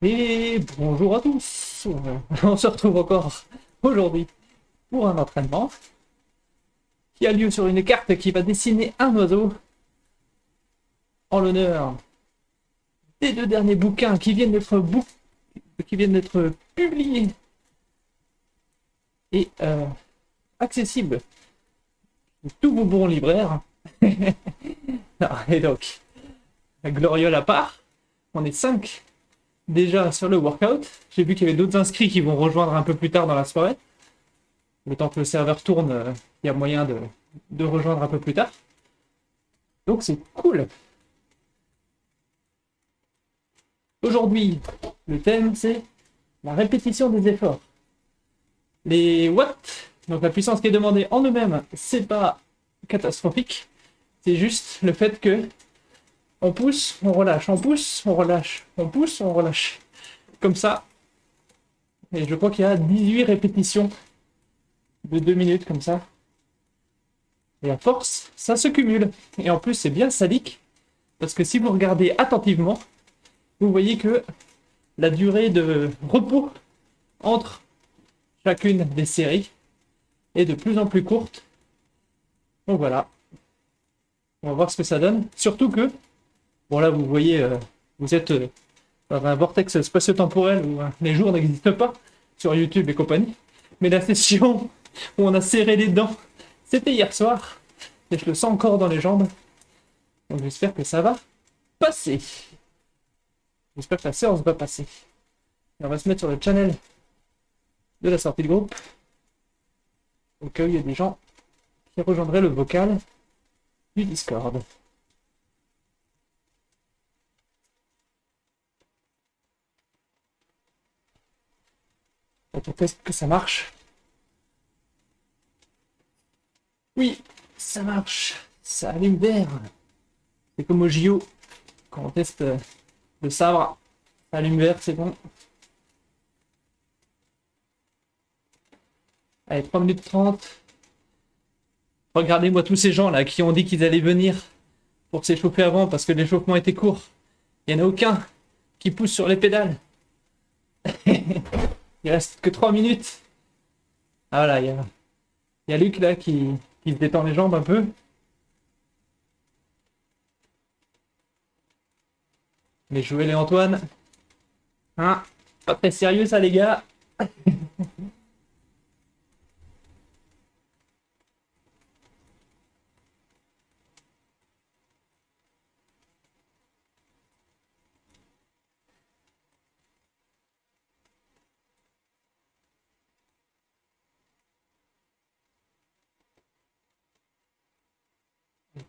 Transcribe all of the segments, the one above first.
Et bonjour à tous. On se retrouve encore aujourd'hui pour un entraînement qui a lieu sur une carte qui va dessiner un oiseau en l'honneur des deux derniers bouquins qui viennent d'être publiés et accessibles de tous vos bons libraires. Et donc, la gloriole à part, on est 5 déjà sur le workout. J'ai vu qu'il y avait d'autres inscrits qui vont rejoindre un peu plus tard dans la soirée. Le temps que le serveur tourne, il y a moyen de rejoindre un peu plus tard. Donc c'est cool. Aujourd'hui, le thème c'est la répétition des efforts. Les watts, donc la puissance qui est demandée en eux-mêmes, c'est pas catastrophique. C'est juste le fait que on pousse, on relâche, on pousse, on relâche, on pousse, on relâche. Comme ça. Et je crois qu'il y a 18 répétitions de 2 minutes comme ça. Et à force, ça se cumule. Et en plus, c'est bien sadique, parce que si vous regardez attentivement, vous voyez que la durée de repos entre chacune des séries est de plus en plus courte. Donc voilà, on va voir ce que ça donne. Surtout que, bon là, vous voyez, vous êtes dans un vortex spatio-temporel où les jours n'existent pas sur YouTube et compagnie. Mais la session où on a serré les dents, c'était hier soir. Et je le sens encore dans les jambes. Donc j'espère que ça va passer. J'espère que la séance va passer. Et on va se mettre sur le channel de la sortie de groupe. Au cas où il y a des gens qui rejoindraient le vocal du Discord. Donc on teste que ça marche. Oui, ça marche. Ça allume vert. C'est comme au JO. Quand on teste le sabre, ça allume vert, c'est bon. Allez, 3 minutes 30. Regardez-moi tous ces gens là qui ont dit qu'ils allaient venir pour s'échauffer avant parce que l'échauffement était court. Il n'y en a aucun qui pousse sur les pédales. Il reste que 3 minutes. Ah voilà, il y a Luc là qui se détend les jambes un peu. Mais Joël et Antoine. Hein, pas très sérieux ça les gars.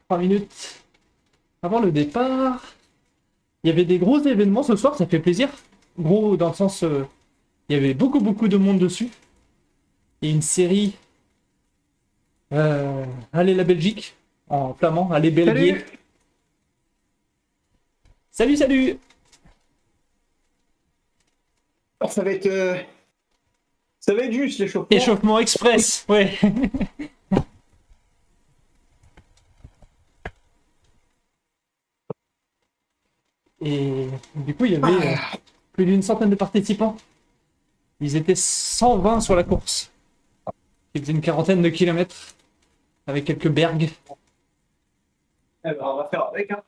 3 minutes avant le départ. Il y avait des gros événements ce soir, ça fait plaisir. Gros dans le sens, il y avait beaucoup de monde dessus. Et une série, Allez la Belgique, en flamand, Allez Belgique. Salut! Salut, salut! Ça va être, ça va être juste l'échauffement. Échauffement express, ouais. Et du coup, il y avait plus d'une centaine de participants. Ils étaient 120 sur la course. Ils faisaient une quarantaine de kilomètres avec quelques bergs. Eh ben, on va faire avec, hein.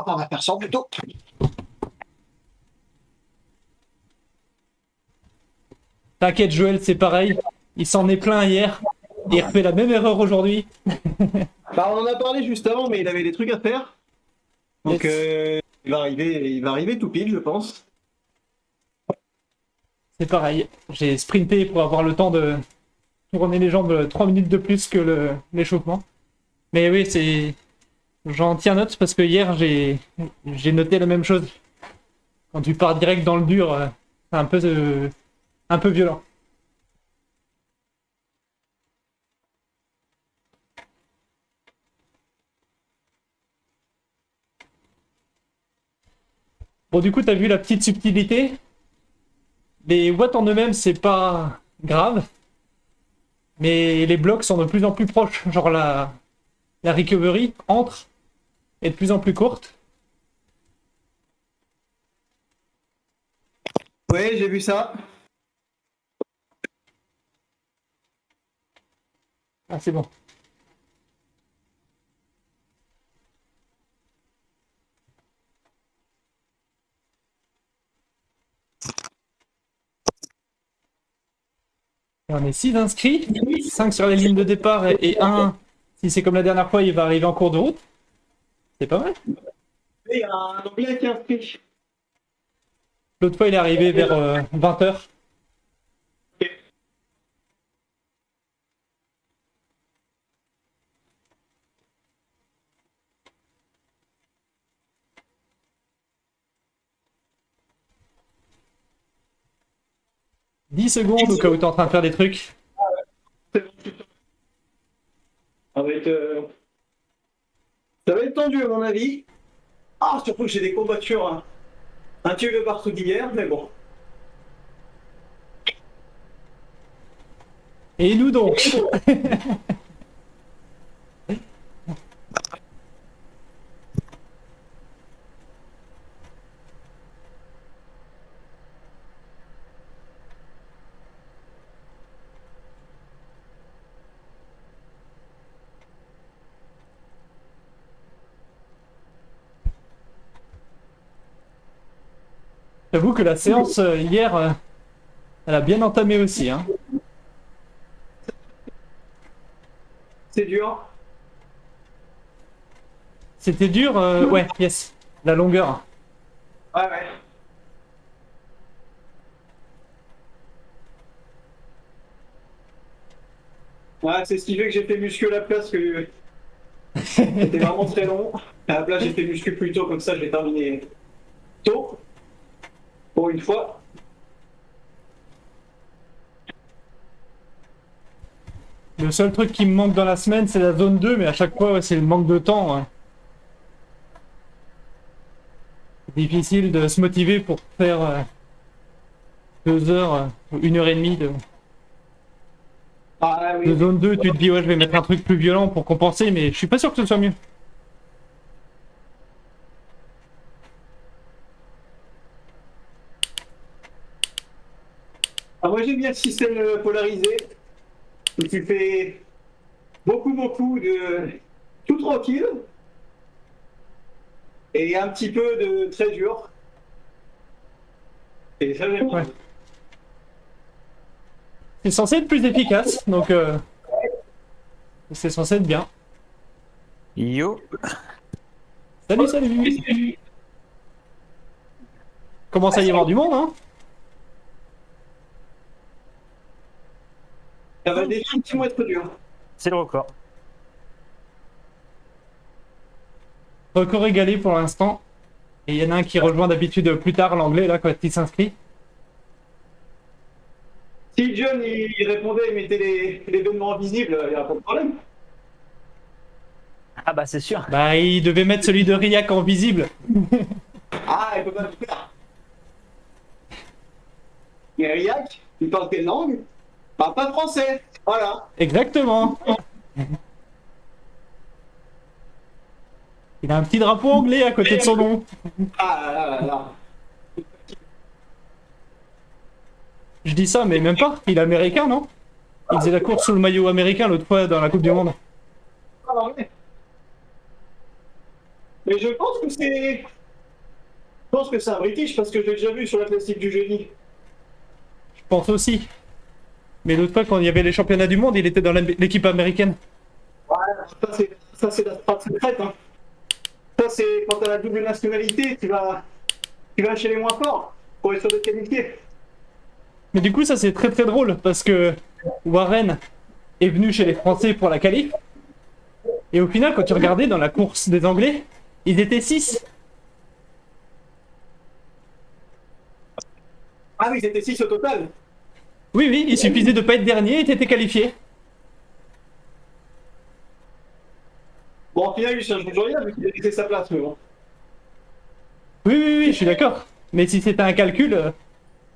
On va faire ça plutôt. T'inquiète, Joël, c'est pareil. Il s'en est plein hier. Et il refait la même erreur aujourd'hui. Bah, on en a parlé juste avant, mais il avait des trucs à faire. Donc, Yes. il va arriver tout pile, je pense. C'est pareil. J'ai sprinté pour avoir le temps de tourner les jambes 3 minutes de plus que l'échauffement. Mais oui, c'est. J'en tiens note parce que hier, j'ai noté la même chose. Quand tu pars direct dans le dur, c'est un peu violent. Bon, du coup, t'as vu la petite subtilité. Les watts en eux-mêmes, c'est pas grave. Mais les blocs sont de plus en plus proches. Genre la recovery entre est de plus en plus courte. Ouais, j'ai vu ça. Ah, c'est bon. Et on est 6 inscrits, 5 sur la ligne de départ et 1, si c'est comme la dernière fois, il va arriver en cours de route. C'est pas mal. Et il y a un anglais qui est inscrit. L'autre fois, il est arrivé vers 20h. Ok. 10 secondes au cas où t'es en train de faire des trucs. C'est bon. Ça va être, ça va être tendu à mon avis. Ah, surtout que j'ai des courbatures un petit peu partout d'hier, mais bon. Et nous donc. J'avoue que la séance hier, elle a bien entamé aussi. Hein. C'est dur. C'était dur, ouais, yes. La longueur. Ouais, ouais. Ouais, c'est ce qui fait que j'ai fait muscu à la place, que c'était vraiment très long. À la place, j'ai fait muscu plus tôt, comme ça, je l'ai terminé tôt, pour une fois. Le seul truc qui me manque dans la semaine, c'est la zone 2, mais à chaque fois, ouais, c'est le manque de temps. Hein. C'est difficile de se motiver pour faire 2 heures ou 1 heure et demie Ah de oui. zone 2. Tu te dis, ouais, je vais mettre un truc plus violent pour compenser, mais je suis pas sûr que ce soit mieux. Ah, moi, j'aime bien le système polarisé, où tu fais beaucoup de tout tranquille, et un petit peu de très dur. Et ça, j'aime bien. Ouais. C'est censé être plus efficace, donc c'est censé être bien. Yo, Salut, salut! Commence à y avoir du monde, hein? Ça va définitivement être dur. c'est le record. Record égalé pour l'instant. Et il y en a un qui rejoint d'habitude plus tard l'anglais, là, quand il s'inscrit. Si John il répondait et mettait les événements visibles, il n'y a pas de problème. Ah bah c'est sûr. Bah, il devait mettre celui de Riak en visible. Ah, il peut pas le faire. Mais Riak, il parle quelle langue? Il parle pas français. Voilà. Exactement. Il a un petit drapeau anglais à côté de son nom. Ah là là là là. Je dis ça, mais même pas. Il est américain, non? Il faisait la course sous le maillot américain l'autre fois dans la Coupe du Monde. Ah, ouais. Mais je pense que c'est. Je pense que c'est un British parce que je l'ai déjà vu sur la classique du jeudi. Je pense aussi. Mais l'autre fois, quand il y avait les championnats du monde, il était dans l'équipe américaine. Ouais, ça c'est la strat secrète. Hein. Ça c'est quand t'as la double nationalité, tu vas chez les moins forts pour être sûr de te qualifier. Mais du coup, ça c'est très très drôle parce que Warren est venu chez les Français pour la qualif. Et au final, quand tu regardais dans la course des Anglais, ils étaient 6. Ah oui, c'était 6 au total. Oui, oui, il suffisait de pas être dernier et t'étais qualifié. Bon, en final, il change rien vu qu'il a laissé sa place, mais bon. Oui, oui, oui, je suis d'accord. Mais si c'était un calcul,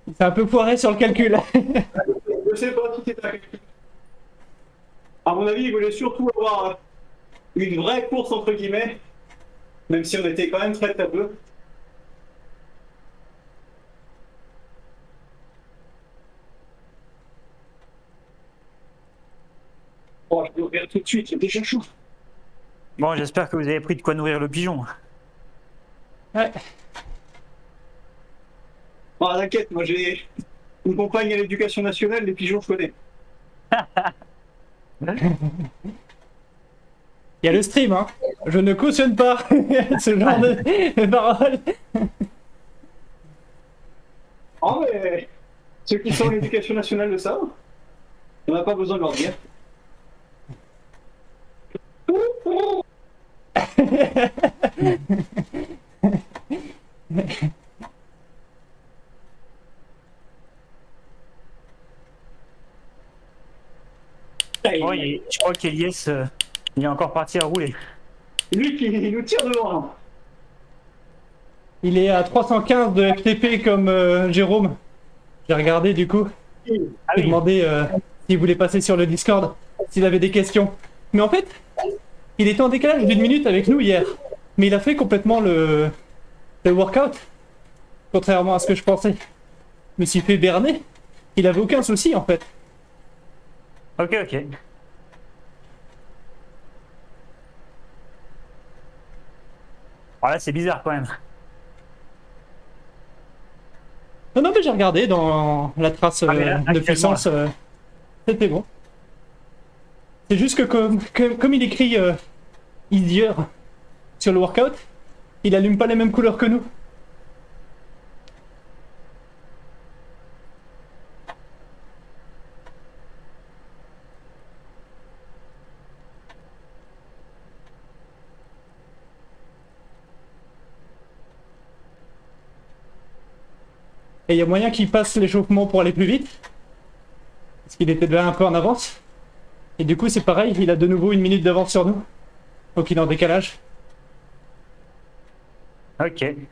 c'est un peu foiré sur le calcul. Je sais pas si c'était un calcul. À mon avis, il voulait surtout avoir une vraie course entre guillemets, même si on était quand même très très peu. Oh, je vais ouvrir tout de suite, c'est déjà chaud. Bon, j'espère que vous avez pris de quoi nourrir le pigeon. Ouais. Ah, t'inquiète, moi j'ai une compagne à l'éducation nationale, les pigeons, je connais. Il y a le stream, hein. Je ne cautionne pas ce genre de paroles. Ah, mais ceux qui sont à l'éducation nationale le savent. On n'a pas besoin de leur dire. Oh, je crois qu'Elias, il est encore parti à rouler. Lui qui nous tire devant. Il est à 315 de FTP comme Jérôme. J'ai regardé du coup. Ah J'ai oui, demandé s'il voulait passer sur le Discord, s'il avait des questions. Mais en fait, il était en décalage d'une minute avec nous hier. Mais il a fait complètement le workout. Contrairement à ce que je pensais. Je me suis fait berner. Il avait aucun souci en fait. ok, ok. Voilà, c'est bizarre quand même. Non, non, mais j'ai regardé dans la trace Ah, mais là, de actuellement, puissance. C'était bon. C'est juste que comme il écrit easier sur le workout, il allume pas les mêmes couleurs que nous. Et il y a moyen qu'il passe l'échauffement pour aller plus vite. Parce qu'il était déjà un peu en avance. Et du coup, c'est pareil, il a de nouveau une minute d'avance sur nous. Donc il est en décalage. ok.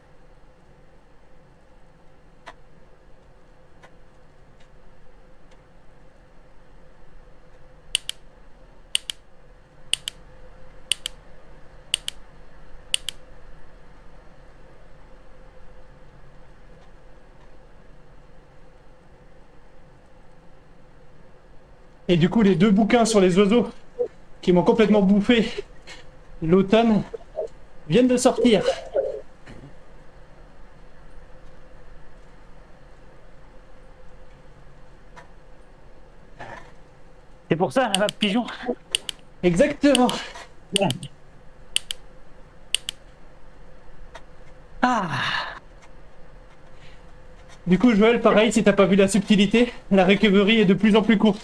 Et du coup, les deux bouquins sur les oiseaux qui m'ont complètement bouffé l'automne viennent de sortir. C'est pour ça, la map pigeon. Exactement. Ah, Du coup, Joël, pareil, si t'as pas vu la subtilité, la recovery est de plus en plus courte.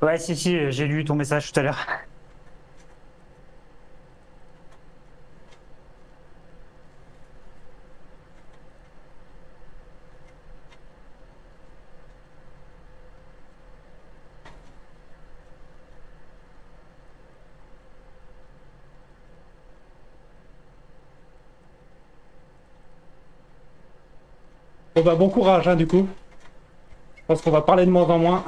ouais, si, j'ai lu ton message tout à l'heure. Bon bah bon courage, hein, du coup. Je pense qu'on va parler de moins en moins.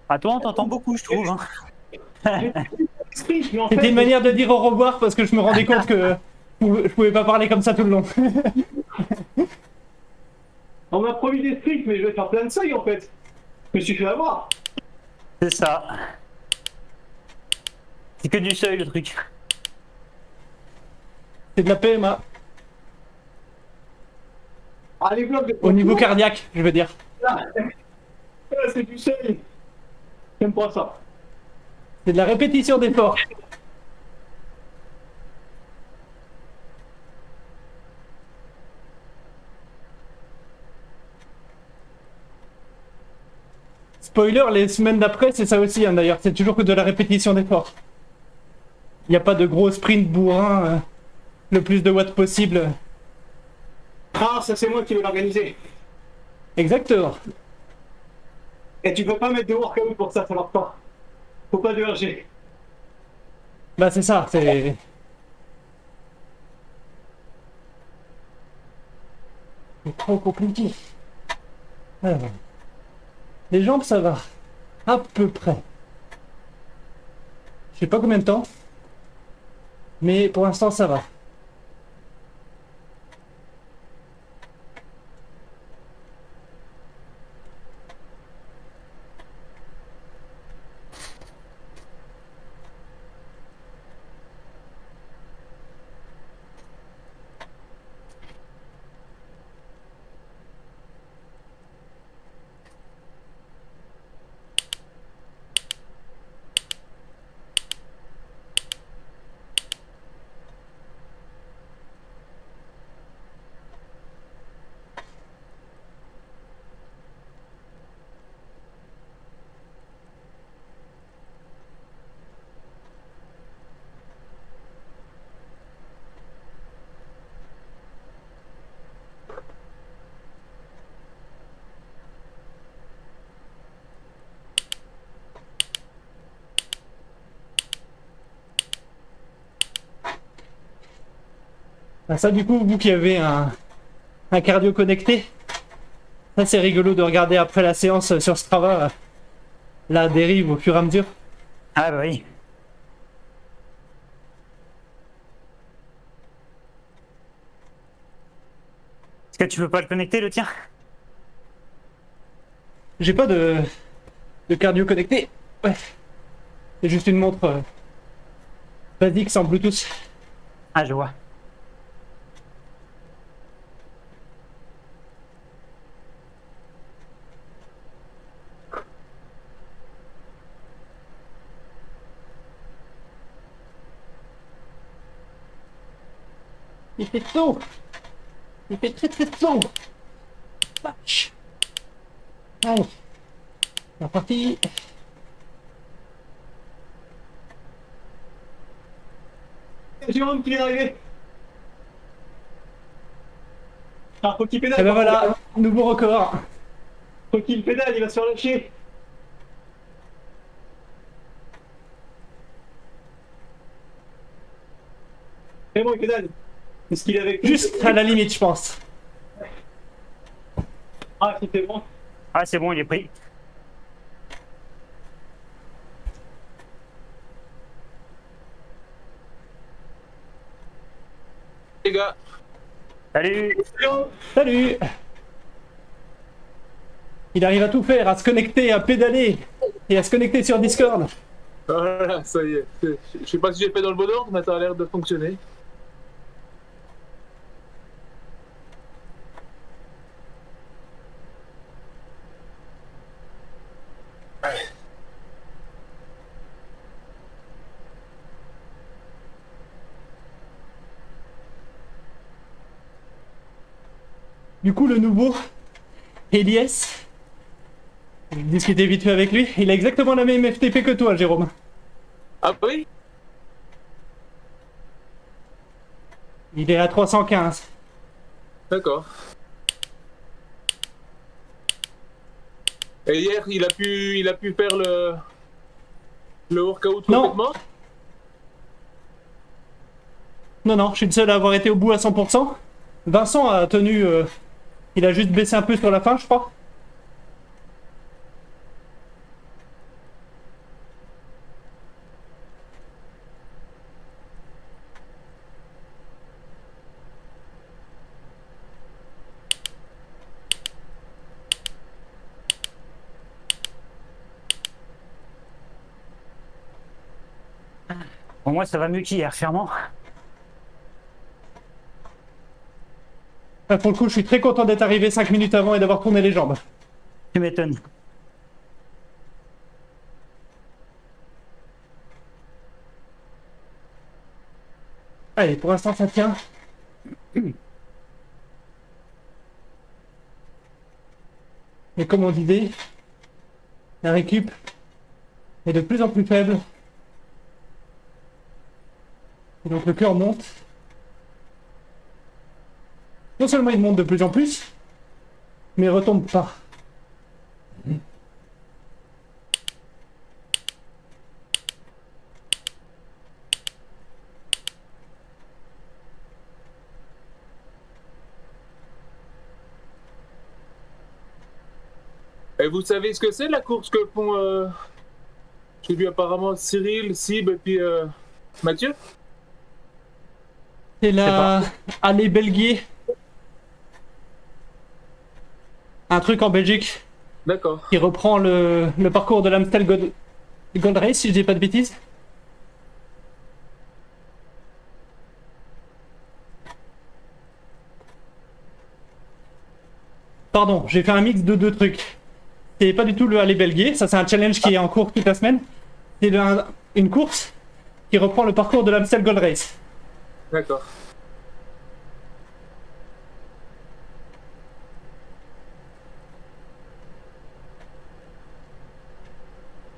À toi, on t'entend beaucoup, je trouve. Hein. Sprint, mais en C'était fait, une manière de dire au revoir parce que je me rendais compte que je pouvais pas parler comme ça tout le long. on m'a promis des sprints, mais je vais faire plein de seuils en fait. Je me suis fait avoir. C'est ça. C'est que du seuil, le truc. C'est de la PMA. Ah, les blocs de Au niveau cardiaque, je veux dire. Ah, c'est du seuil. J'aime pas ça. C'est de la répétition d'efforts. Spoiler, les semaines d'après, c'est ça aussi, hein, d'ailleurs. C'est toujours que de la répétition d'efforts. Il n'y a pas de gros sprint bourrin, le plus de watts possible. Ah, ça c'est moi qui vais l'organiser. Exactement. Et tu peux pas mettre de workout pour ça marche pas. Faut pas de RG. Bah c'est ça, c'est... C'est trop compliqué. Alors, les jambes, ça va. À peu près. Je sais pas combien de temps. Mais pour l'instant, ça va. Ah, ça, du coup, vous qui avez un cardio connecté, ça c'est rigolo de regarder après la séance sur Strava la dérive au fur et à mesure. Ah bah oui. Est-ce que tu peux pas le connecter, le tien? J'ai pas de cardio connecté. Ouais. C'est juste une montre basique sans Bluetooth. Ah, je vois. Il fait chaud. Il fait très très chaud. Vache. Allez. C'est parti. Jérôme qui est arrivé. Ah, faut qu'il pédale. Et ben voilà, nouveau record. Faut qu'il pédale, il va se faire lâcher. C'est bon, il pédale. Est-ce qu'il est avec nous? Juste à la limite, je pense. Ah, c'était bon. Ah, c'est bon, il est pris. Les gars, Salut. Salut. Il arrive à tout faire, à se connecter, à pédaler et à se connecter sur Discord. voilà, ça y est. Je sais pas si j'ai fait dans le bon ordre, mais ça a l'air de fonctionner. Du coup, le nouveau, Elias, j'ai discuté vite fait avec lui, il a exactement la même FTP que toi, Jérôme. Ah oui? Il est à 315. D'accord. Et hier, il a pu faire le workout Non. complètement? Non, non, je suis le seul à avoir été au bout à 100%. Vincent a tenu... il a juste baissé un peu sur la fin, je crois. Pour moi, ça va mieux qu'hier, clairement. Pour le coup, je suis très content d'être arrivé 5 minutes avant et d'avoir tourné les jambes. Tu m'étonnes. Allez, pour l'instant, ça tient. Mais comme on disait, la récup est de plus en plus faible. Et donc le cœur monte. Non seulement il monte de plus en plus, mais il retombe pas. Et vous savez ce que c'est la course que font, j'ai vu apparemment Cyril, Sib et puis Mathieu? C'est la Allée Belgier. Un truc en Belgique D'accord. qui reprend le parcours de l'Amstel Gold Race, si je dis pas de bêtises. Pardon, j'ai fait un mix de deux trucs. C'est pas du tout le Allée Belgier, ça c'est un challenge qui est en cours toute la semaine. C'est une course qui reprend le parcours de l'Amstel Gold Race. D'accord.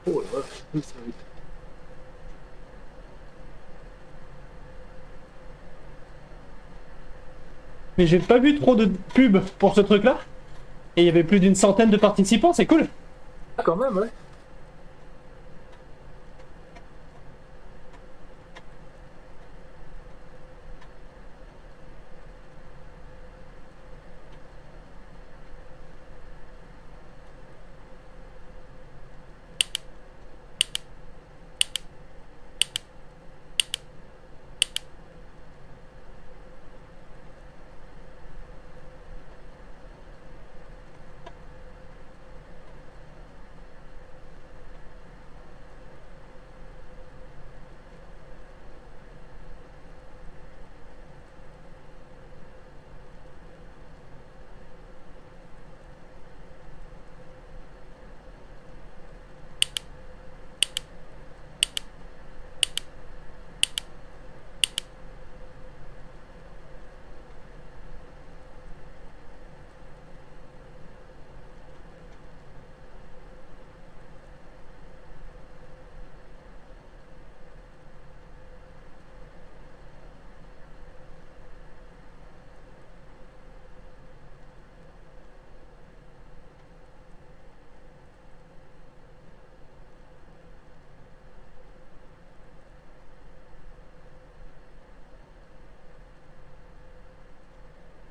Oh la vache, ça va vite. Mais j'ai pas vu trop de pubs pour ce truc-là. Et il y avait plus d'une centaine de participants, c'est cool. Ah, quand même, ouais.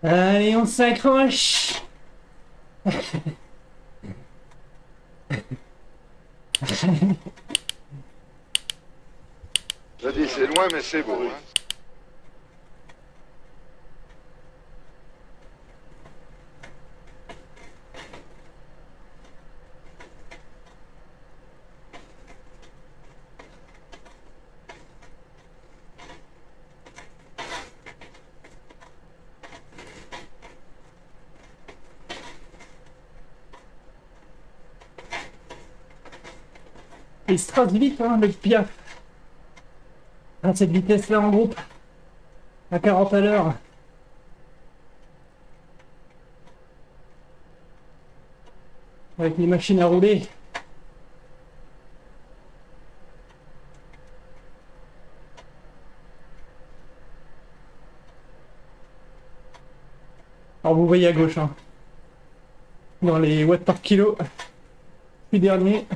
Allez, on s'accroche. Je dis, c'est loin, mais c'est beau. Hein. Il se trace vite, hein, le Piaf. À cette vitesse-là en groupe. À 40 à l'heure. Avec les machines à rouler. Alors vous voyez à gauche, hein. Dans les watts par kilo. Puis dernier.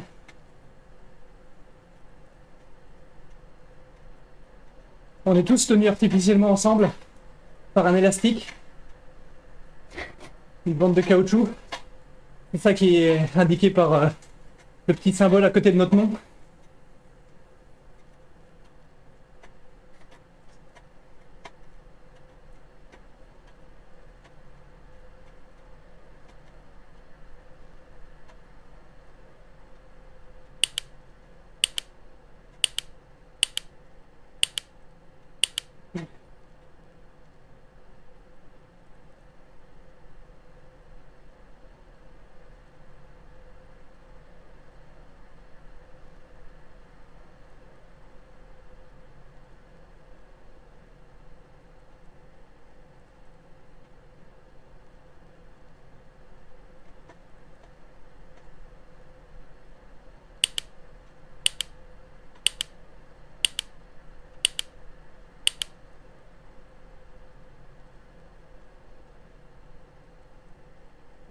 On est tous tenus artificiellement ensemble par un élastique, une bande de caoutchouc. C'est ça qui est indiqué par le petit symbole à côté de notre nom.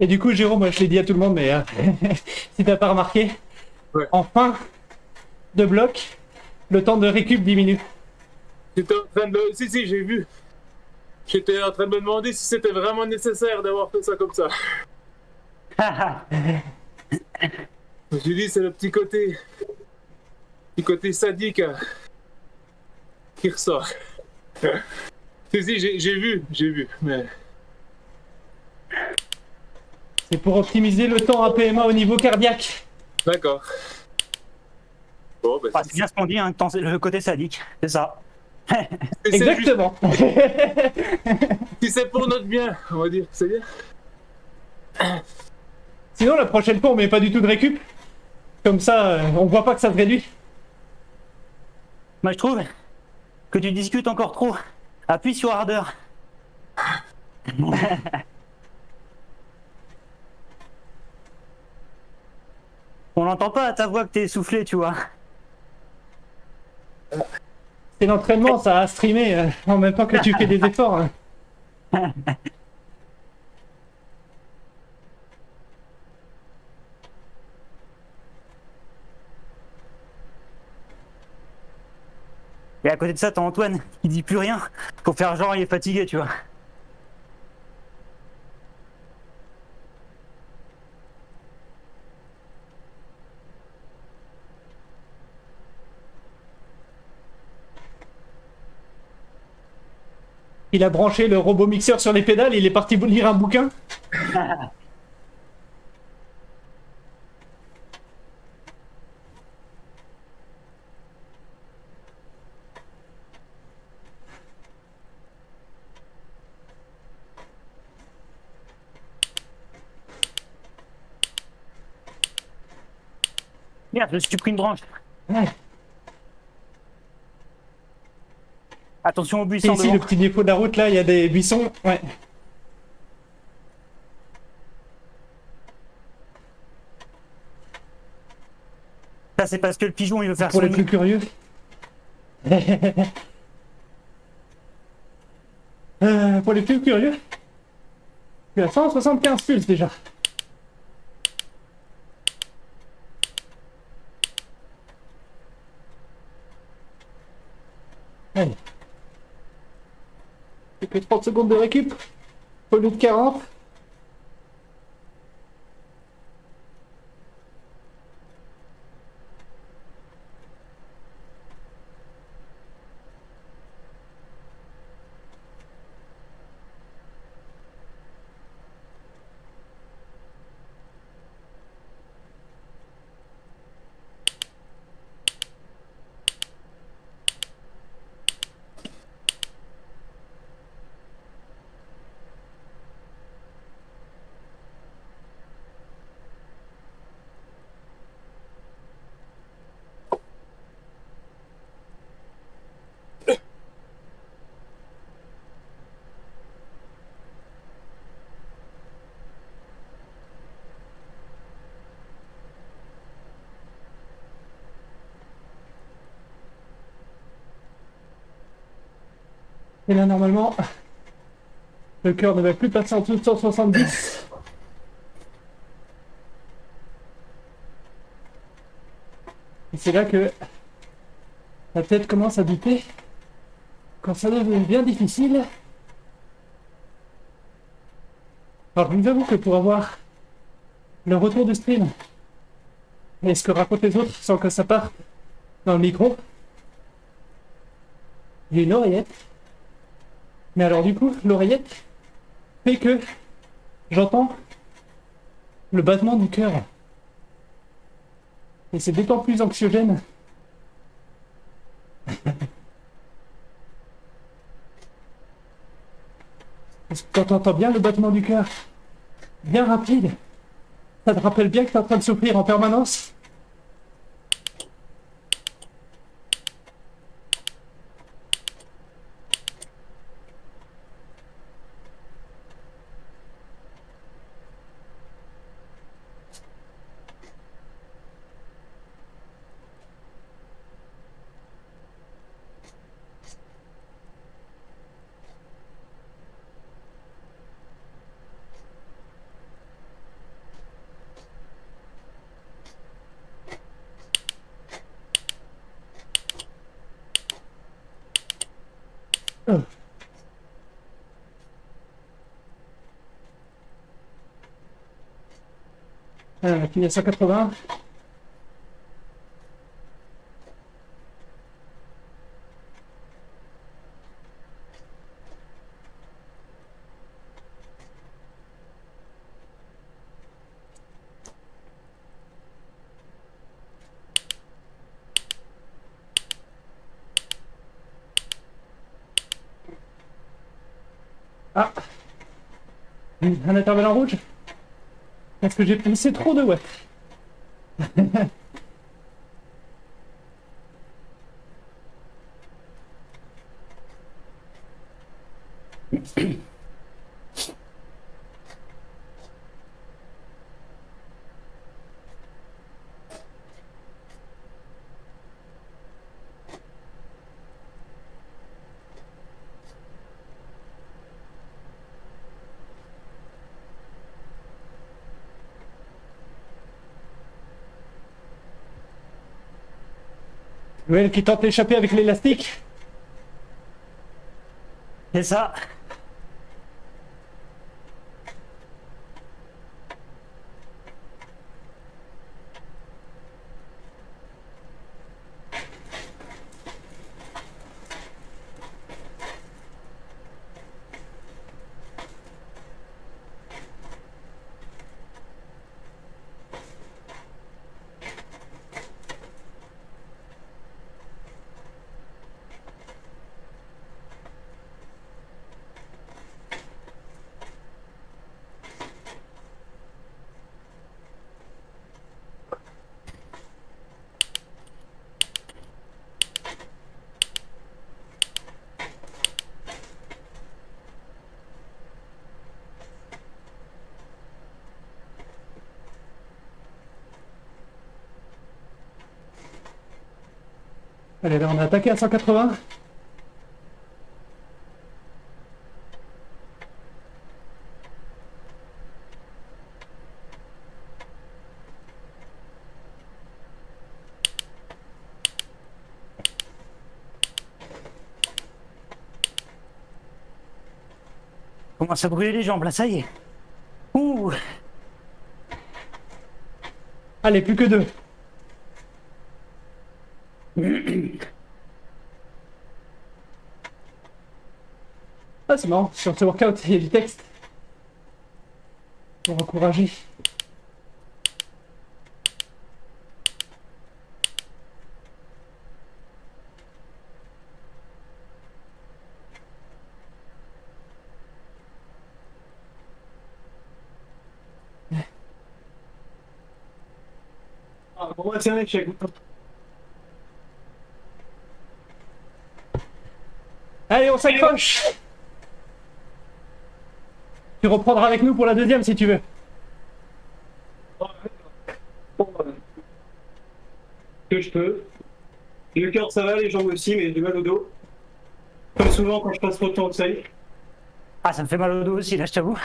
Et du coup, Jérôme, moi, je l'ai dit à tout le monde, mais si t'as pas remarqué, Ouais. en fin de bloc, le temps de récup diminue. J'étais en train de... Si, j'ai vu. J'étais en train de me demander si c'était vraiment nécessaire d'avoir fait ça comme ça. Je me suis dit, c'est le petit côté sadique qui ressort. Si, j'ai vu, mais... C'est pour optimiser le temps à PMA au niveau cardiaque. D'accord. Bon, bah, Bah, c'est bien ce qu'on dit, hein, le côté sadique, c'est ça. Exactement. Si c'est pour notre bien, on va dire, c'est bien. Sinon, la prochaine fois, on met pas du tout de récup. Comme ça, on voit pas que ça se réduit. Moi, je trouve que tu discutes encore trop. Appuie sur ardeur. On n'entend pas à ta voix que t'es essoufflé, tu vois. C'est l'entraînement, ça a streamé en même temps que tu fais des efforts. Hein. Et à côté de ça, t'as Antoine qui dit plus rien pour faire genre il est fatigué, tu vois. Il a branché le robot mixeur sur les pédales, il est parti lire un bouquin. Merde, je me suis pris une branche. Ouais. Attention au C'est buisson ici devant. le petit défaut de la route, là, il y a des buissons. Ouais. Ça, c'est parce que le pigeon, il veut faire Pour son les plus nid. curieux. Pour les plus curieux. Tu as 175 pulses déjà. Allez. Plus que 30 secondes de récup. au lieu de 40. Et là, normalement, le cœur ne va plus passer en dessous de 170. Et c'est là que la tête commence à douter. Quand ça devient bien difficile. Alors, je vous avoue que pour avoir le retour du stream et ce que racontent les autres sans que ça parte dans le micro, j'ai une oreillette. Mais alors du coup, l'oreillette fait que j'entends le battement du cœur. Et c'est d'autant plus anxiogène. Parce que quand tu entends bien le battement du cœur, bien rapide, ça te rappelle bien que tu es en train de souffrir en permanence. On a fini à 180. Ah, un intervalle en rouge. Parce que j'ai poussé trop de watts. Joël qui tente d'échapper avec l'élastique. C'est ça. Allez, là on a attaqué à 180. commence à brûler les jambes là, ça y est. Ouh. Allez, plus que 2. Ah, c'est marrant, sur ce workout, il y a du texte. Pour encourager. Ah, pour moi, c'est un échec. Allez, on s'accroche. Tu reprendras avec nous pour la deuxième si tu veux. Bon, que je peux. Le cœur, ça va, les jambes aussi, mais j'ai du mal au dos. Comme souvent quand je passe trop de temps au soleil. Ah, ça me fait mal au dos aussi, là, je t'avoue.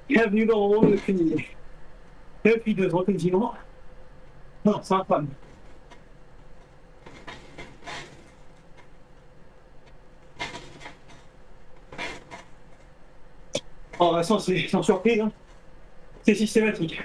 Bienvenue dans mon monde de cuisinier. Depuis 2 ans, quasiment. Non, c'est infâme. Oh, Vincent, c'est sans surprise, hein. C'est systématique.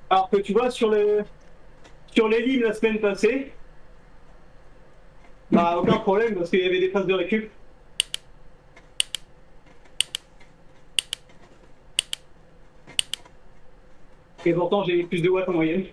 Alors que tu vois, sur les lignes la semaine passée, bah aucun problème parce qu'il y avait des phases de récup. Et pourtant j'ai plus de watts en moyenne.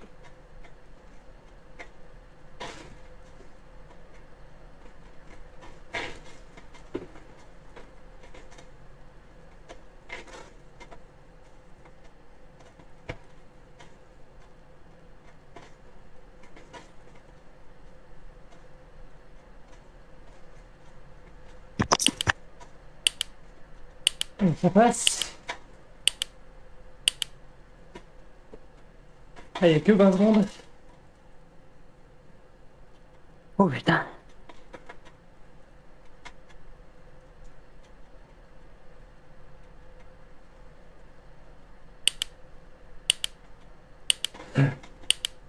Ça passe. Ah, il n'y a que 20 secondes. Oh putain.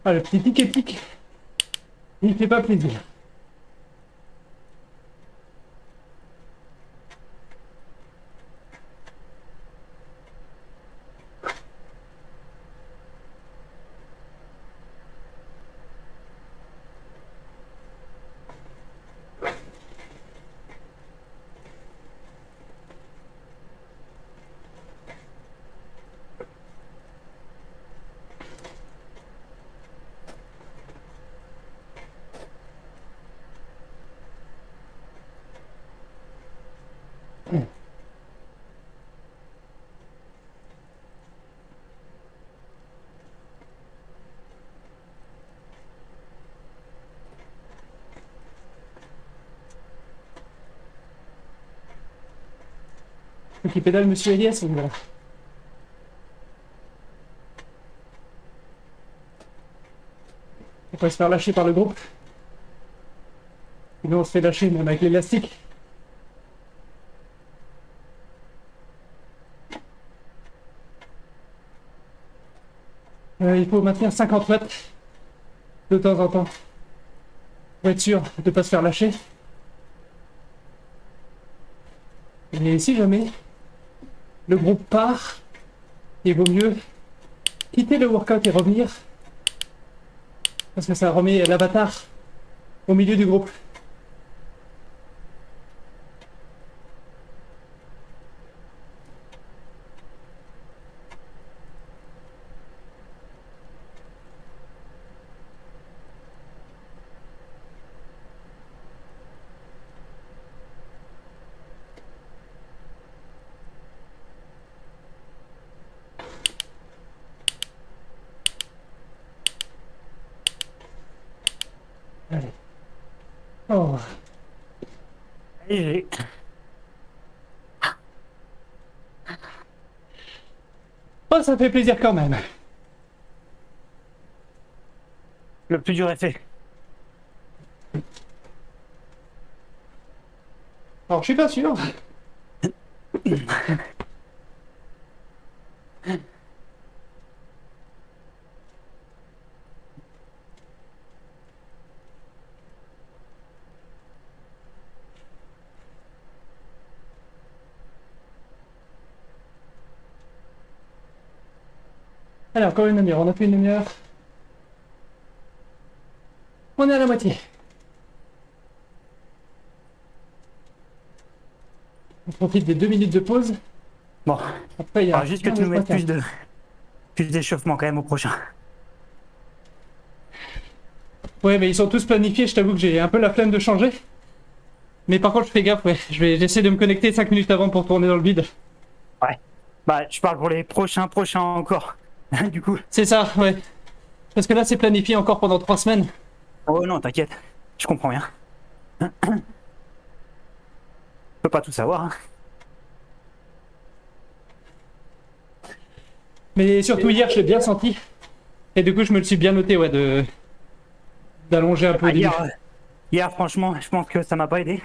Ah, le petit tic-tic. Il fait pas plaisir. Faut qu'il pédale Monsieur Elias, voilà. On va se faire lâcher par le groupe. Sinon on se fait lâcher même avec l'élastique. Il faut maintenir 50 watts de temps en temps pour être sûr de ne pas se faire lâcher. Et si jamais le groupe part, il vaut mieux quitter le workout et revenir parce que ça remet l'avatar au milieu du groupe. Allez. Oh. Allez, Oh, ça fait plaisir quand même. le plus dur est fait. Alors, je suis pas sûr. Allez, encore une demi-heure. On a fait une demi-heure. On est à la moitié. On profite des 2 minutes de pause. Bon, Après, il y a alors juste que tu nous mettes plus d'échauffement quand même au prochain. Ouais, mais ils sont tous planifiés. Je t'avoue que j'ai un peu la flemme de changer. Mais par contre, je fais gaffe, ouais. J'essaie de me connecter 5 minutes avant pour tourner dans le vide. Ouais. Bah, je parle pour les prochains encore. Du coup. C'est ça, ouais. Parce que là, c'est planifié encore pendant 3 semaines. Oh non, t'inquiète. Je comprends bien. Je peux pas tout savoir. Hein. Mais surtout hier, je l'ai bien senti. Et du coup, je me le suis bien noté, ouais, d'allonger un peu au début. Hier, franchement, je pense que ça m'a pas aidé.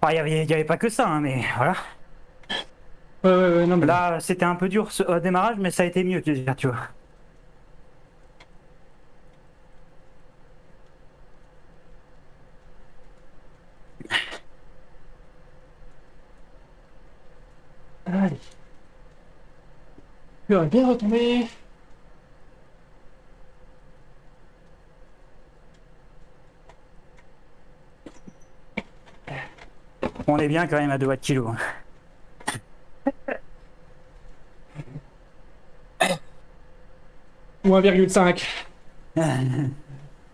Enfin, il y avait pas que ça, hein, mais voilà. Ouais, non, mais... Là, c'était un peu dur au démarrage, mais ça a été mieux, tu vois. Allez. Cœur est bien retombé. On est bien quand même à 2 watts kilo. Ou 1,5.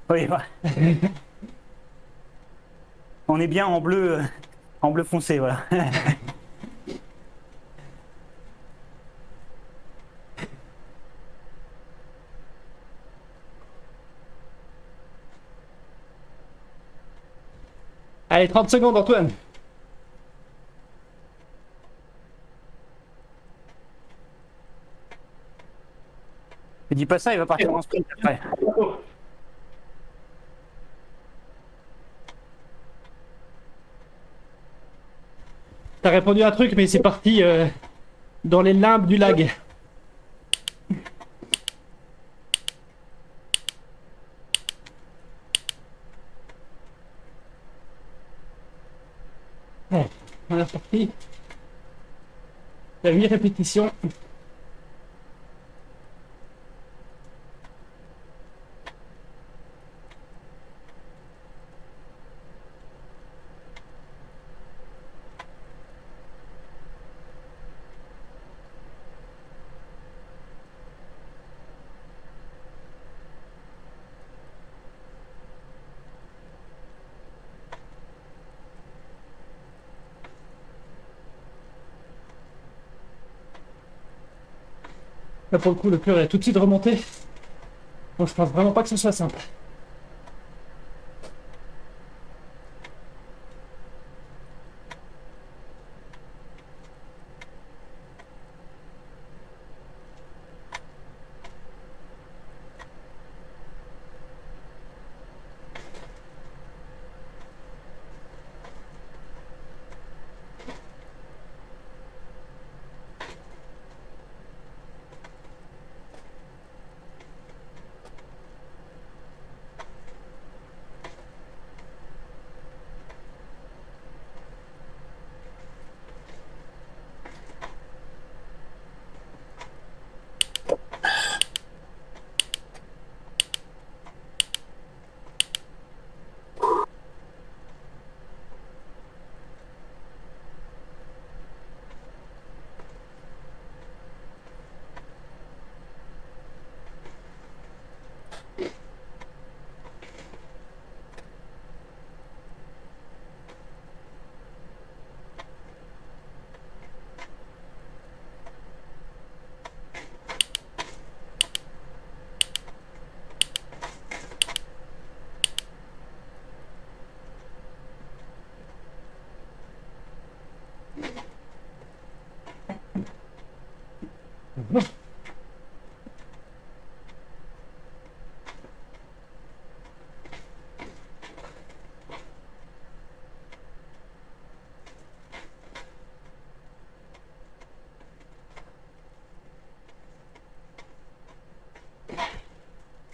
Oui, ouais. On est bien en bleu foncé, voilà. Allez, 30 secondes, Antoine. Ne dis pas ça, il va partir en sprint après. T'as répondu à un truc, mais c'est parti dans les limbes du lag. Ouais, on est reparti. Il y a 8 répétitions. Là, pour le coup, le cœur est tout de suite remonté. Donc, je pense vraiment pas que ce soit simple.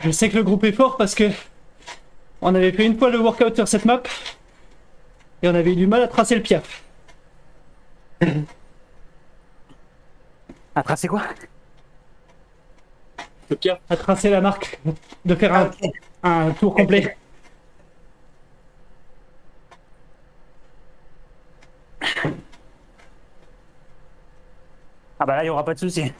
Je sais que le groupe est fort parce que on avait fait une fois le workout sur cette map et on avait eu du mal à tracer le piaf. À tracer quoi? Le pire. À tracer la marque, de faire Ah, ok. un tour complet. Ah bah là, il n'y aura pas de souci.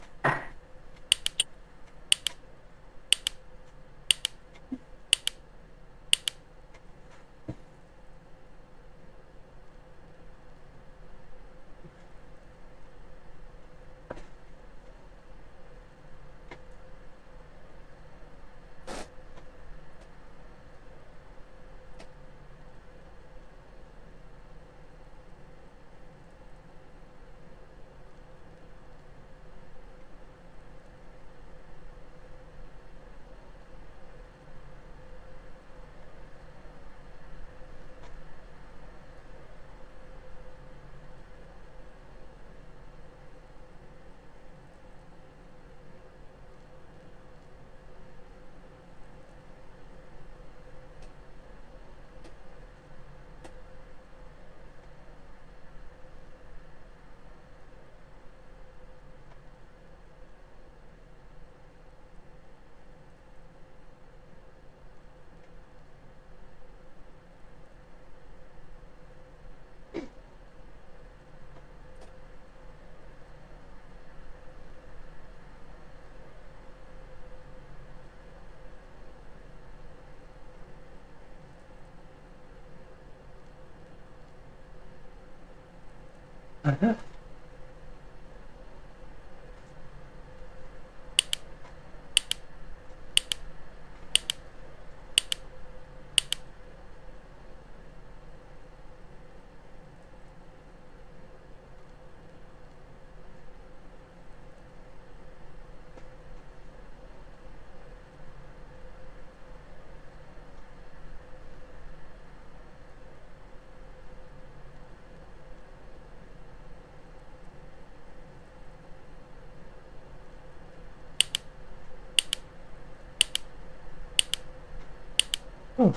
Oh.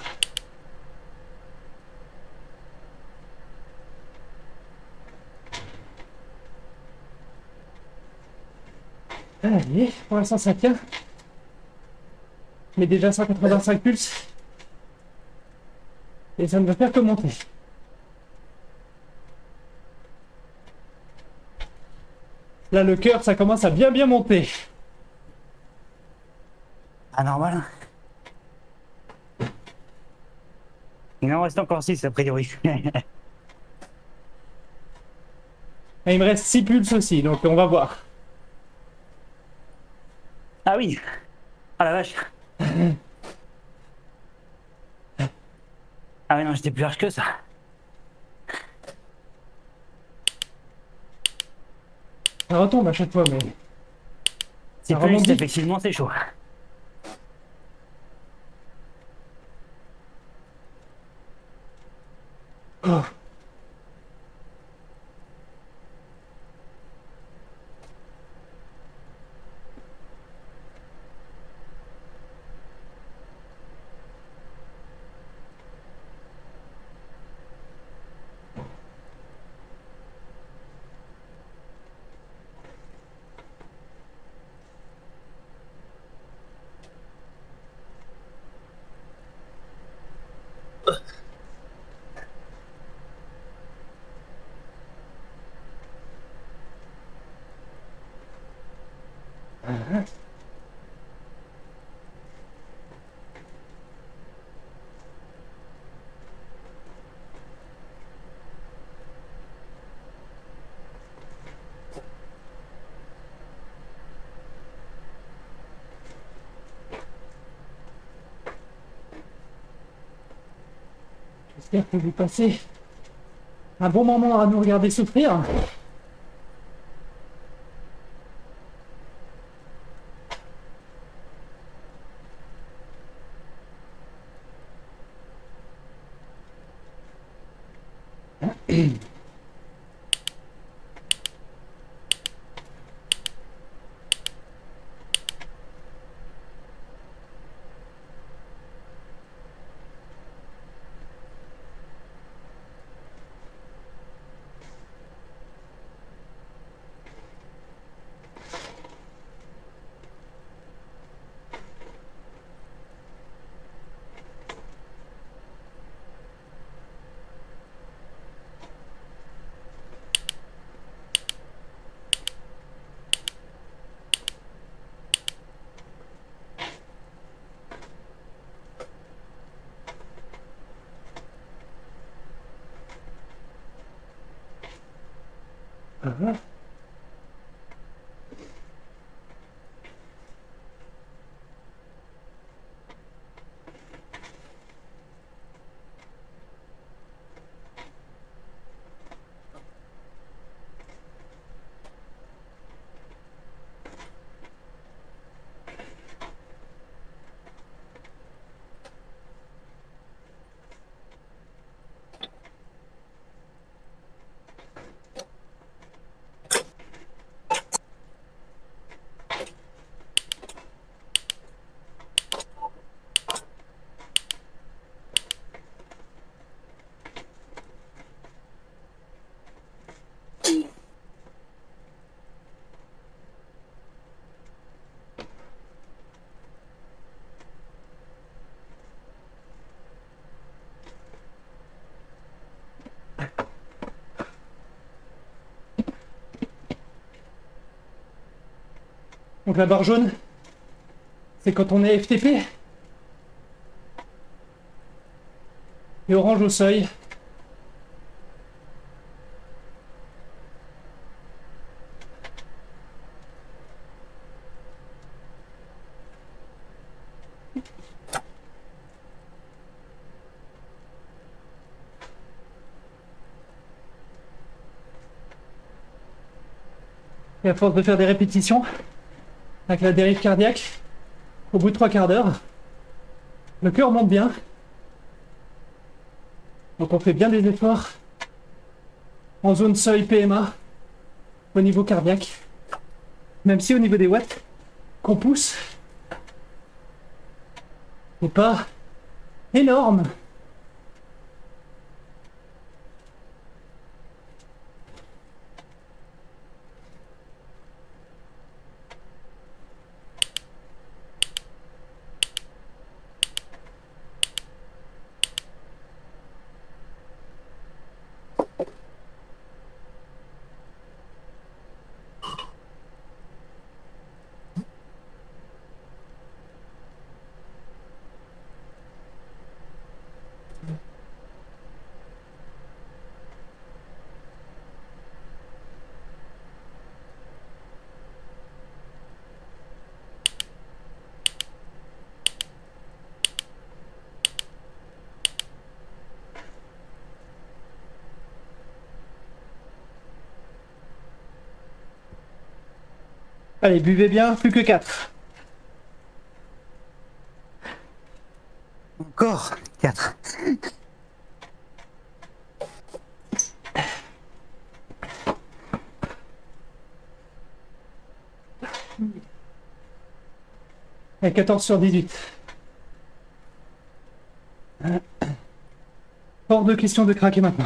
Allez, pour l'instant ça tient. Mais déjà 185 pulses. Et ça ne va faire que monter. Là, le cœur, ça commence à bien monter. Ah, normal. Il en reste encore 6 a priori. Et il me reste 6 pulses aussi, donc on va voir. Ah oui. Ah la vache. Ah ouais, non, j'étais plus large que ça. Ça retombe à chaque fois, mais... C'est Ça plus, rebondit. effectivement, c'est chaud. Oh. J'espère que vous passez un bon moment à nous regarder souffrir. Donc la barre jaune, c'est quand on est FTP. Et orange au seuil. Et à force de faire des répétitions, avec la dérive cardiaque, au bout de 3 quarts d'heure, le cœur monte bien. Donc on fait bien des efforts en zone seuil PMA au niveau cardiaque. Même si au niveau des watts qu'on pousse n'est pas énorme. Allez, buvez bien, plus que 4. Encore 4. Et 14 sur 18. Hors de question de craquer maintenant.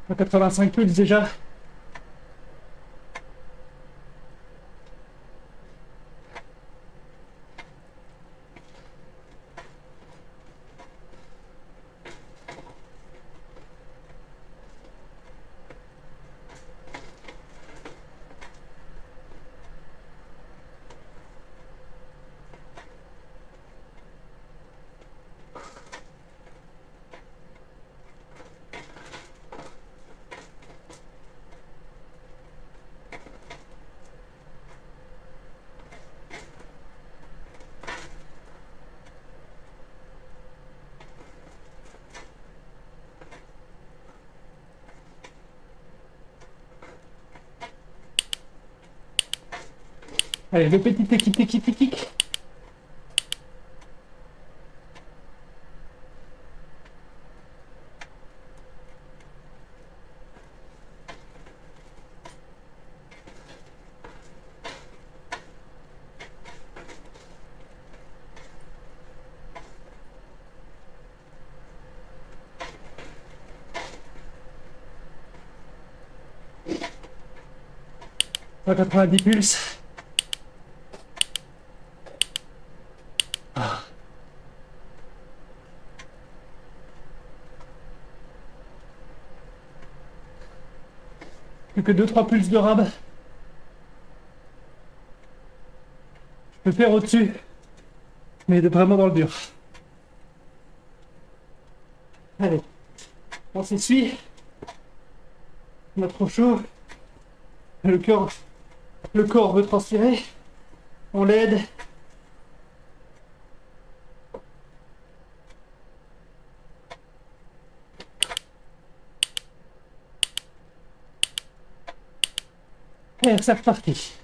À 85 pulses déjà. Allez, le petit kick. 190 pulses. Ah. Plus que 2-3 pulses de rab. Je peux faire au-dessus, mais vraiment dans le dur. Allez, on s'essuie. On a trop chaud. Le corps veut transpirer. On l'aide. Et c'est reparti.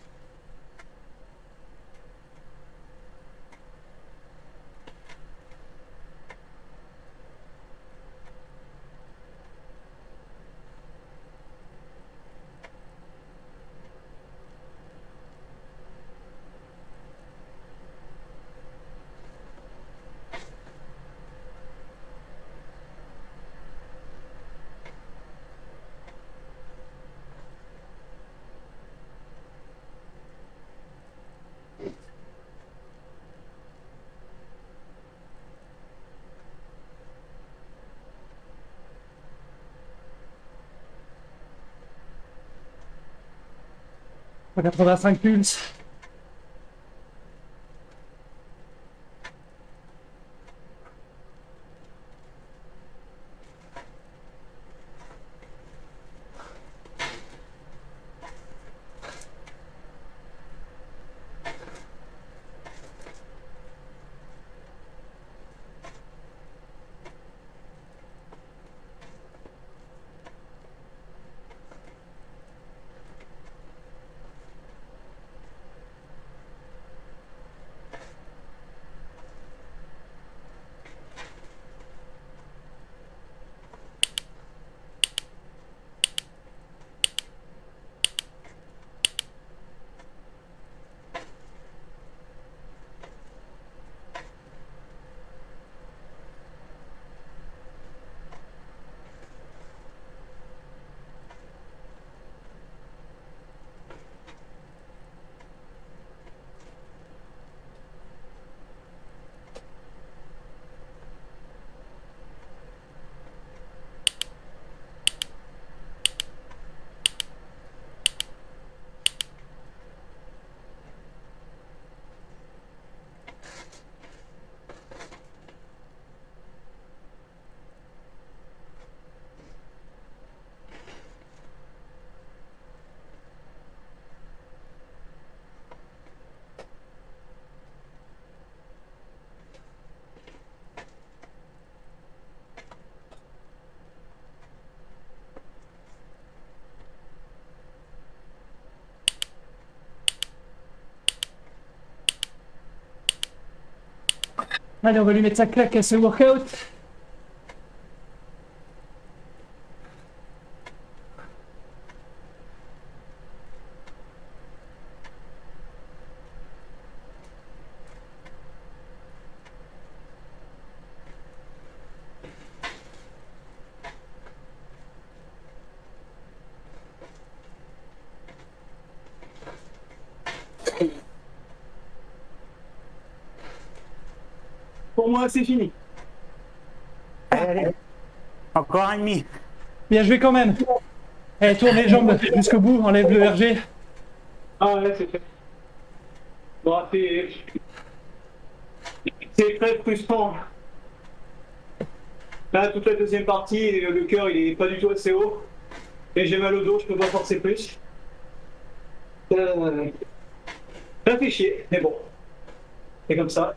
À 85 pulses. Allez, on va lui mettre sa claque à ce workout. Pour moi, c'est fini. Allez, allez. Encore un demi. Bien joué quand même. Allez, tourne les jambes jusqu'au bout, enlève le RG. Ah ouais, c'est fait. Bon, c'est très frustrant. Là, toute la deuxième partie, le cœur, il est pas du tout assez haut. Et j'ai mal au dos, je peux pas forcer plus. Ça fait chier, mais bon. C'est comme ça.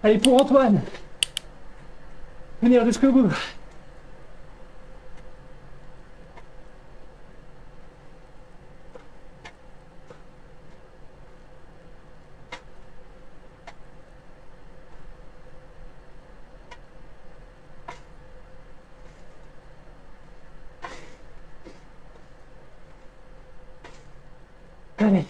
Allez, pour Antoine. Venir jusqu'au bout. Allez.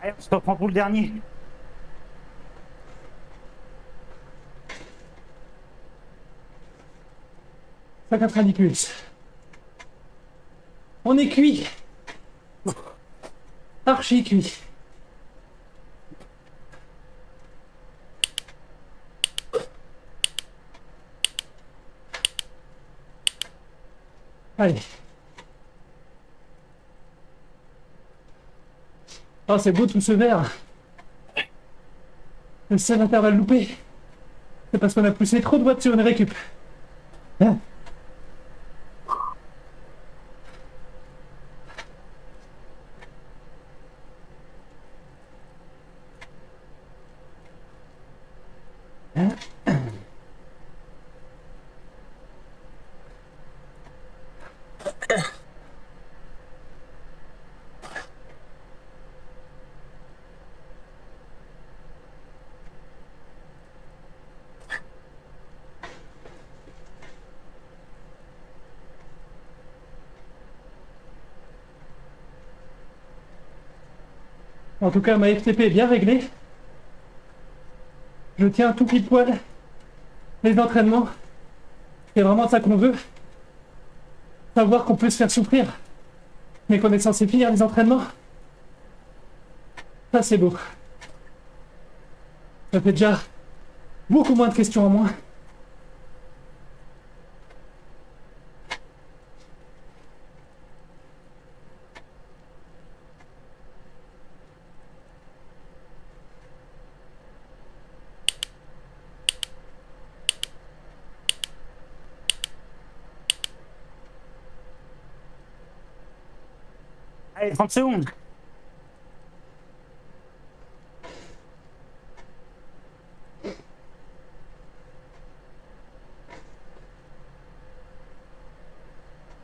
Allez, on se reprend pour le dernier. Ça 90 pulses. On est cuit. Archi cuit. Allez. Oh, c'est beau tout ce verre. Le seul intervalle loupé, c'est parce qu'on a poussé trop de watts sur une récup. Hein? En tout cas, ma FTP est bien réglée. Je tiens tout pile poil les entraînements. C'est vraiment ça qu'on veut. Savoir qu'on peut se faire souffrir, mais qu'on est censé finir les entraînements. Ça, c'est beau. Ça fait déjà beaucoup moins de questions en moins. Allez, 30 secondes.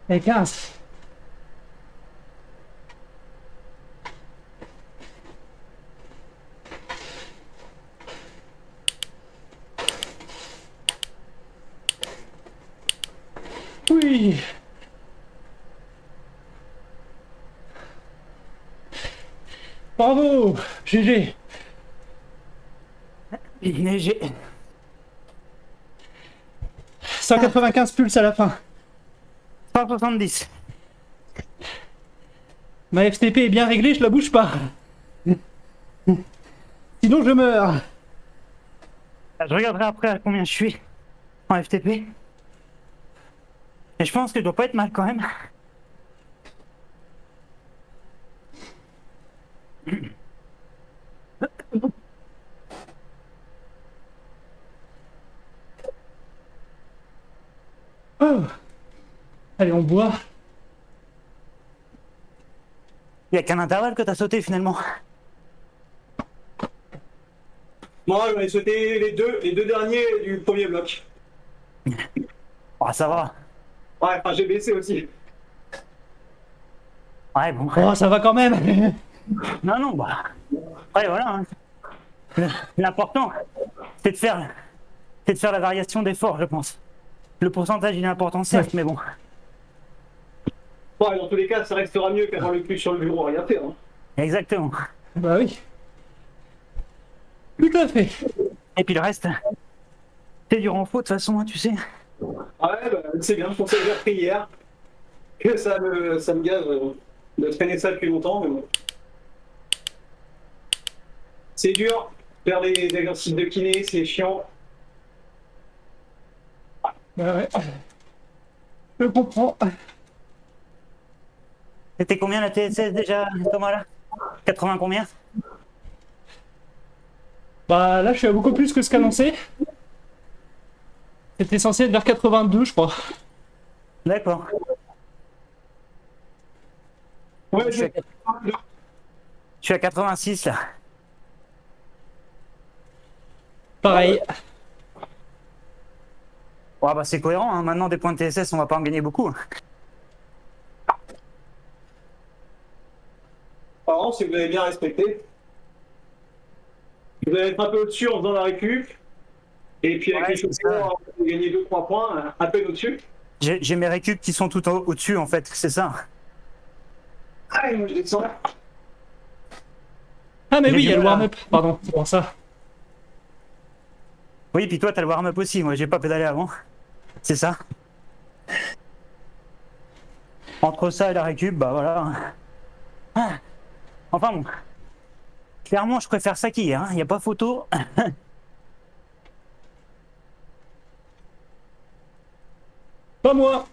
Et 15. Oui. Bravo, GG. Léger. 195 pulses à la fin. 170. Ma FTP est bien réglée, je la bouge pas. Sinon je meurs. Je regarderai après à combien je suis en FTP. Et je pense que je dois pas être mal quand même. Oh. Allez, on boit. Il y a qu'un intervalle que t'as sauté finalement. Moi, j'en ai sauté les deux derniers du premier bloc. Oh, ça va. Ouais, enfin, j'ai baissé aussi. Ouais, bon. Oh, ça va quand même. Non, non, bah. Ouais, voilà. Hein. L'important, c'est de faire la variation d'effort, je pense. Le pourcentage, il est important, certes, Ouais. mais bon. Ouais, dans tous les cas, ça restera mieux qu'avoir le cul sur le bureau à rien faire. Hein. Exactement. Bah oui. Tout à fait. Et puis le reste, c'est du renfort de toute façon, hein, tu sais. Ouais, bah, c'est bien, je pensais que j'ai repris hier. Que ça me gave de traîner ça depuis longtemps, mais bon. C'est dur, faire des exercices de kiné, c'est chiant. Bah ouais. Je comprends. C'était combien la TSS déjà, Thomas, là 80 combien? Bah là, je suis à beaucoup plus que ce qu'annoncé. C'était censé être vers 82, je crois. D'accord. Ouais, Je suis à 86 là. Pareil. Ouais, bah c'est cohérent, hein. Maintenant des points de TSS, on va pas en gagner beaucoup. Par contre, si vous avez bien respecté. Vous allez être un peu au-dessus en faisant la récup. Et puis avec Ouais, les c'est chaussures, vous allez gagner 2-3 points, à peine au-dessus. J'ai mes récup qui sont tout au-dessus, en fait, c'est ça. Allez, moi je descends. Ah, mais J'ai oui, il du y a le mal à- warm-up, pardon, c'est pour ça. Oui, puis toi, t'as le warm-up aussi. Moi, j'ai pas pédalé avant. C'est ça. Entre ça et la récup, bah voilà. Ah. Enfin bon. Clairement, je préfère ça qu'hier. Il n'y a pas photo. Pas moi.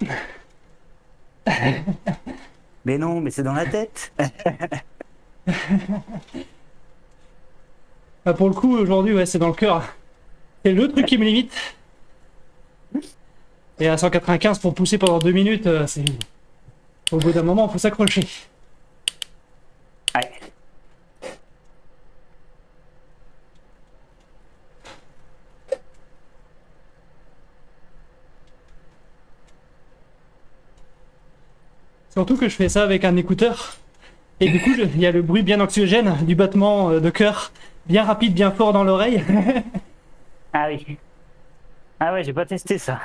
Mais non, mais c'est dans la tête. Bah, pour le coup, aujourd'hui, ouais, c'est dans le cœur. C'est le truc qui me limite. Et à 195 pour pousser pendant 2 minutes, c'est. Au bout d'un moment, faut s'accrocher. Ouais. Surtout que je fais ça avec un écouteur. Et du coup, il y a le bruit bien anxiogène du battement de cœur, bien rapide, bien fort dans l'oreille. Ah oui. Ah ouais, j'ai pas testé ça.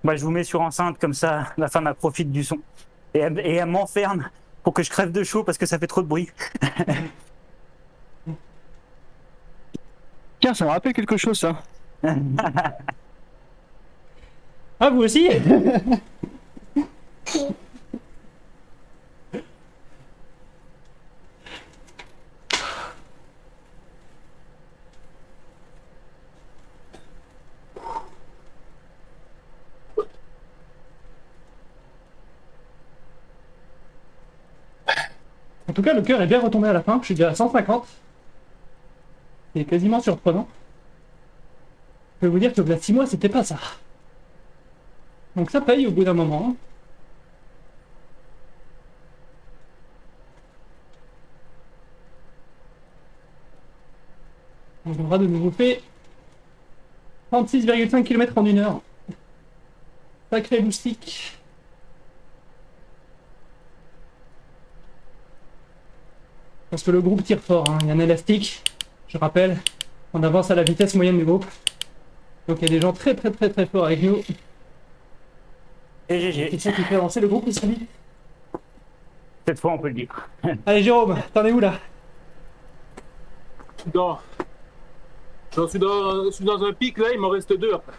Moi, je vous mets sur enceinte, comme ça, la femme elle profite du son. Et elle m'enferme pour que je crève de chaud parce que ça fait trop de bruit. Tiens, ça me rappelle quelque chose, ça. Ah, vous aussi? En tout cas, le cœur est bien retombé à la fin. Je suis déjà à 150. C'est quasiment surprenant. Je peux vous dire que il y a 6 mois, c'était pas ça. Donc ça paye au bout d'un moment. On aura de nouveau fait 36,5 km en 1 heure. Sacré moustique. Parce que le groupe tire fort, hein. Il y a un élastique, je rappelle, on avance à la vitesse moyenne du groupe. Donc il y a des gens très très très très forts avec nous. Et C'est GG. ça qui fait avancer le groupe aussi vite. Cette fois, on peut le dire. Allez Jérôme, t'en es où là? Non. Je suis dans un pic là, il m'en reste 2 après.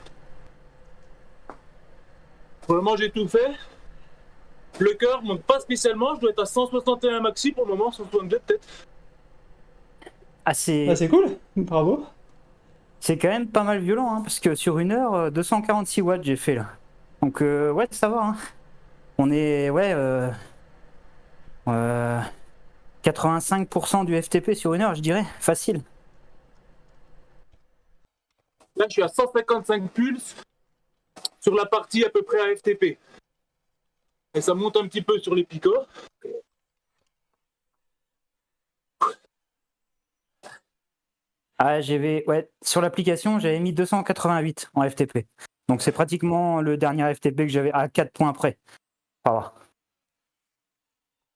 Vraiment, j'ai tout fait. Le cœur monte pas spécialement, je dois être à 161 maxi pour le moment, 162 peut-être. Ah, Bah, c'est cool, bravo. c'est quand même pas mal violent, hein, parce que sur 1 heure, 246 watts j'ai fait là. Donc, ouais, ça va. Hein. On est, ouais, 85% du FTP sur 1 heure, je dirais. Facile. Là, je suis à 155 pulses sur la partie à peu près à FTP. Et ça monte un petit peu sur les picots. Ah, ouais, sur l'application, j'avais mis 288 en FTP. Donc, c'est pratiquement le dernier FTP que j'avais à 4 points près. Ça va.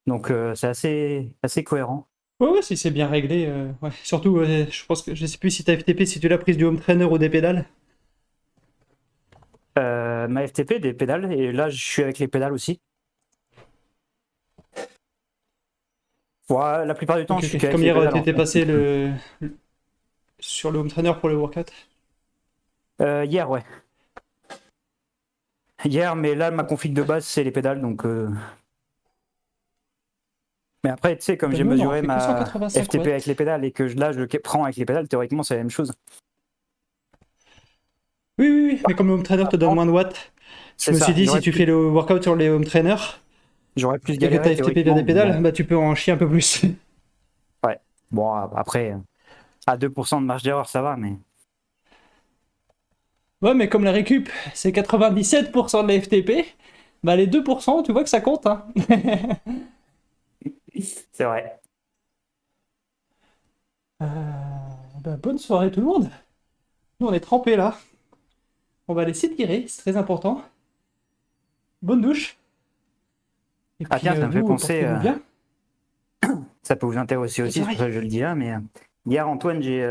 Donc, c'est assez cohérent. Ouais, ouais, si c'est bien réglé. Ouais. Surtout, je pense que je sais plus si t'as FTP, si tu l'as prise du home trainer ou des pédales. Ma FTP, des pédales, et là, je suis avec les pédales aussi. Ouais, la plupart du temps, Ok, je suis ok. qu'avec Comme les hier, pédales. t'étais passé sur le home trainer pour le workout. Hier, ouais. Hier, mais là, ma config de base, c'est les pédales, donc... Mais après, tu sais, comme j'ai Nous, on en mesuré fait que ma 185 FTP watts. avec les pédales et que là, je le prends avec les pédales, théoriquement, c'est la même chose. Oui, oui, oui, mais comme le home trainer te donne moins de watts, je C'est me suis ça, dit, si tu fais le workout sur les home trainers j'aurais plus et que galéré, t'as FTP via théoriquement. des pédales, Bon, bah tu peux en chier un peu plus. ouais. Bon, après, à 2% de marge d'erreur, ça va, mais... Ouais, mais comme la récup, c'est 97% de la FTP, bah les 2%, tu vois que ça compte, hein. C'est vrai. Bah, bonne soirée tout le monde. Nous, on est trempés là. On va aller s'étirer, c'est très important. Bonne douche. Et Ah puis, tiens, ça me fait vous, penser... portez-vous bien. ça peut vous intéresser aussi, c'est pour ça que je le dis là. Mais hier, Antoine, j'ai